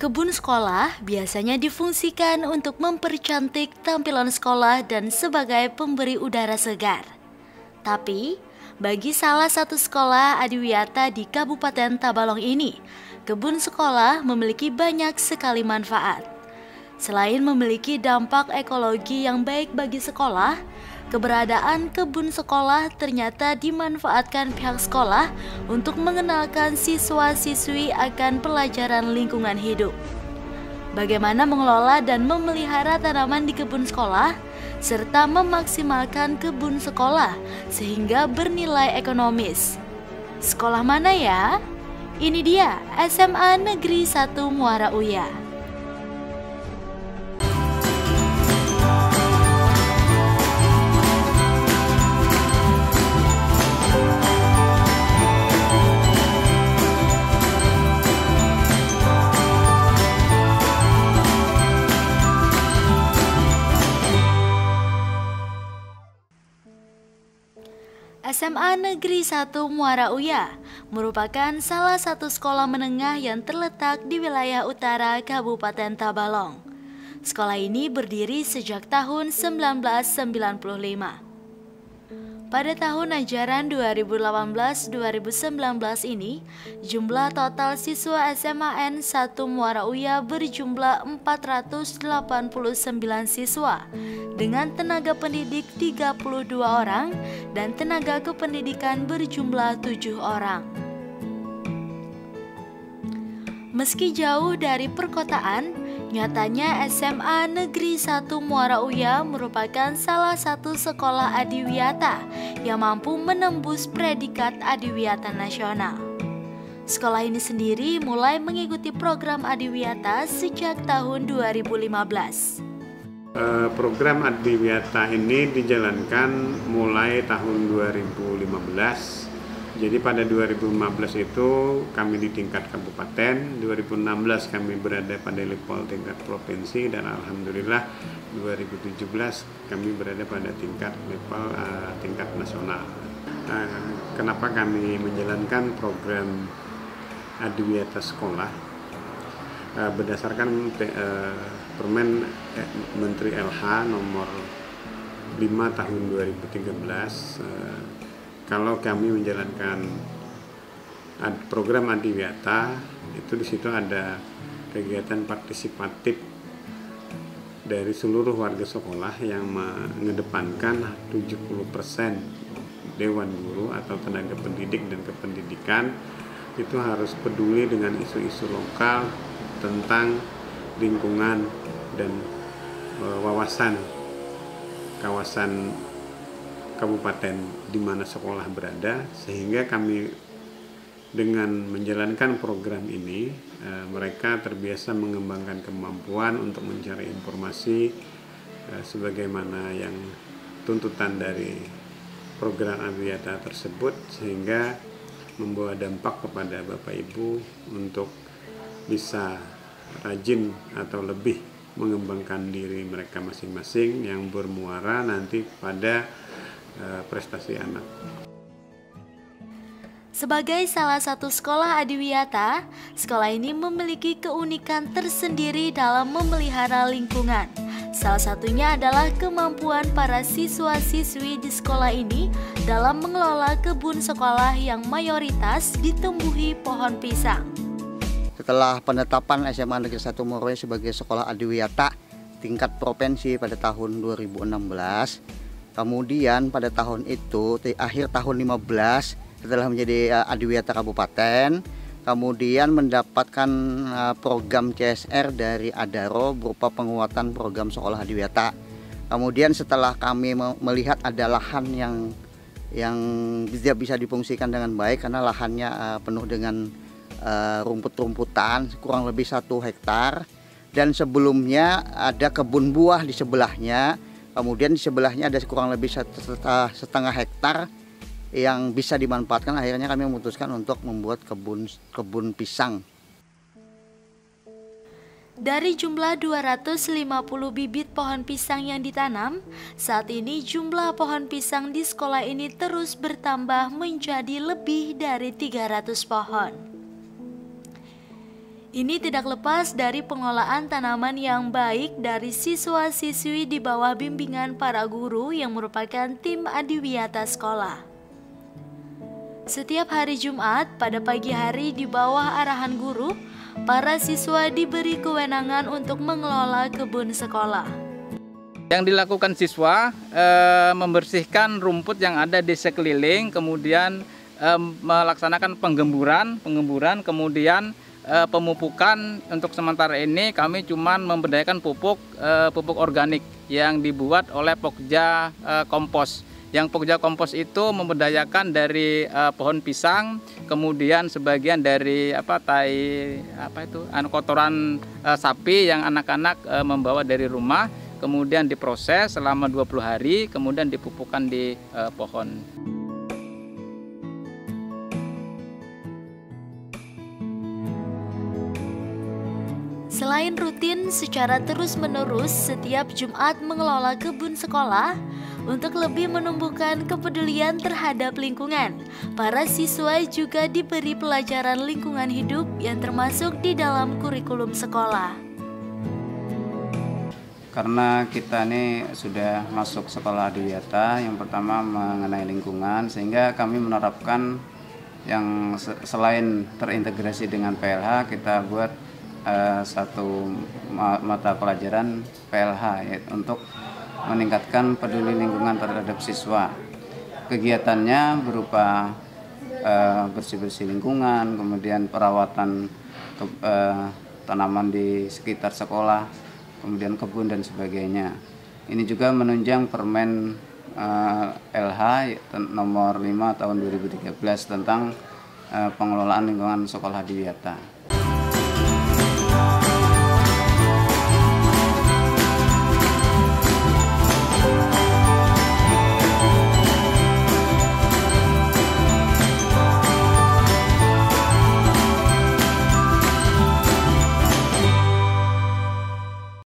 Kebun sekolah biasanya difungsikan untuk mempercantik tampilan sekolah dan sebagai pemberi udara segar. Tapi, bagi salah satu sekolah adiwiyata di Kabupaten Tabalong ini, kebun sekolah memiliki banyak sekali manfaat. Selain memiliki dampak ekologi yang baik bagi sekolah, keberadaan kebun sekolah ternyata dimanfaatkan pihak sekolah untuk mengenalkan siswa-siswi akan pelajaran lingkungan hidup. Bagaimana mengelola dan memelihara tanaman di kebun sekolah, serta memaksimalkan kebun sekolah sehingga bernilai ekonomis. Sekolah mana ya? Ini dia SMA Negeri 1 Muara Uya. SMA Negeri 1 Muara Uya merupakan salah satu sekolah menengah yang terletak di wilayah utara Kabupaten Tabalong. Sekolah ini berdiri sejak tahun 1995. Pada tahun ajaran 2018-2019 ini, jumlah total siswa SMA N 1 Muara Uya berjumlah 489 siswa dengan tenaga pendidik 32 orang dan tenaga kependidikan berjumlah 7 orang. Meski jauh dari perkotaan, nyatanya SMA Negeri 1 Muara Uya merupakan salah satu sekolah adiwiyata yang mampu menembus predikat adiwiyata nasional. Sekolah ini sendiri mulai mengikuti program adiwiyata sejak tahun 2015. Program adiwiyata ini dijalankan mulai tahun 2015. Jadi pada 2015 itu kami di tingkat kabupaten, 2016 kami berada pada level tingkat provinsi, dan alhamdulillah 2017 kami berada pada tingkat level tingkat nasional. Kenapa kami menjalankan program adiwiyata sekolah? Berdasarkan Permen Menteri LH nomor 5 tahun 2013, kalau kami menjalankan program adiwiyata, itu di situ ada kegiatan partisipatif dari seluruh warga sekolah yang mengedepankan 70% dewan guru atau tenaga pendidik dan kependidikan itu harus peduli dengan isu-isu lokal tentang lingkungan dan wawasan kawasan kabupaten di mana sekolah berada, sehingga kami dengan menjalankan program ini mereka terbiasa mengembangkan kemampuan untuk mencari informasi sebagaimana yang tuntutan dari program adiwiyata tersebut, sehingga membawa dampak kepada Bapak Ibu untuk bisa rajin atau lebih mengembangkan diri mereka masing-masing yang bermuara nanti pada prestasi anak. Sebagai salah satu sekolah adiwiyata, sekolah ini memiliki keunikan tersendiri dalam memelihara lingkungan. Salah satunya adalah kemampuan para siswa-siswi di sekolah ini dalam mengelola kebun sekolah yang mayoritas ditumbuhi pohon pisang. Setelah penetapan SMA Negeri 1 Muara Uya sebagai sekolah adiwiyata tingkat provinsi pada tahun 2016, kemudian pada tahun itu, di akhir tahun 15, setelah menjadi adiwiyata kabupaten, kemudian mendapatkan program CSR dari Adaro berupa penguatan program sekolah adiwiyata. Kemudian setelah kami melihat ada lahan yang tidak bisa difungsikan dengan baik karena lahannya penuh dengan rumput-rumputan, kurang lebih 1 hektar, dan sebelumnya ada kebun buah di sebelahnya. Kemudian di sebelahnya ada kurang lebih setengah hektar yang bisa dimanfaatkan. Akhirnya kami memutuskan untuk membuat kebun pisang. Dari jumlah 250 bibit pohon pisang yang ditanam, saat ini jumlah pohon pisang di sekolah ini terus bertambah menjadi lebih dari 300 pohon. Ini tidak lepas dari pengolahan tanaman yang baik dari siswa-siswi di bawah bimbingan para guru yang merupakan tim adiwiyata sekolah. Setiap hari Jumat pada pagi hari di bawah arahan guru, para siswa diberi kewenangan untuk mengelola kebun sekolah. Yang dilakukan siswa membersihkan rumput yang ada di sekeliling, kemudian melaksanakan penggemburan, kemudian pemupukan. Untuk sementara ini kami cuma memberdayakan pupuk organik yang dibuat oleh Pokja Kompos. Yang Pokja Kompos itu memberdayakan dari pohon pisang, kemudian sebagian dari kotoran sapi yang anak-anak membawa dari rumah. Kemudian diproses selama 20 hari, kemudian dipupukkan di pohon. Selain rutin secara terus-menerus setiap Jumat mengelola kebun sekolah, untuk lebih menumbuhkan kepedulian terhadap lingkungan, para siswa juga diberi pelajaran lingkungan hidup yang termasuk di dalam kurikulum sekolah. Karena kita ini sudah masuk sekolah adiwiyata, yang pertama mengenai lingkungan, sehingga kami menerapkan yang selain terintegrasi dengan PLH, kita buat satu mata pelajaran PLH untuk meningkatkan peduli lingkungan terhadap siswa. Kegiatannya berupa bersih-bersih lingkungan, kemudian perawatan tanaman di sekitar sekolah, kemudian kebun dan sebagainya. Ini juga menunjang Permen LH nomor 5 tahun 2013 tentang pengelolaan lingkungan sekolah adiwiyata.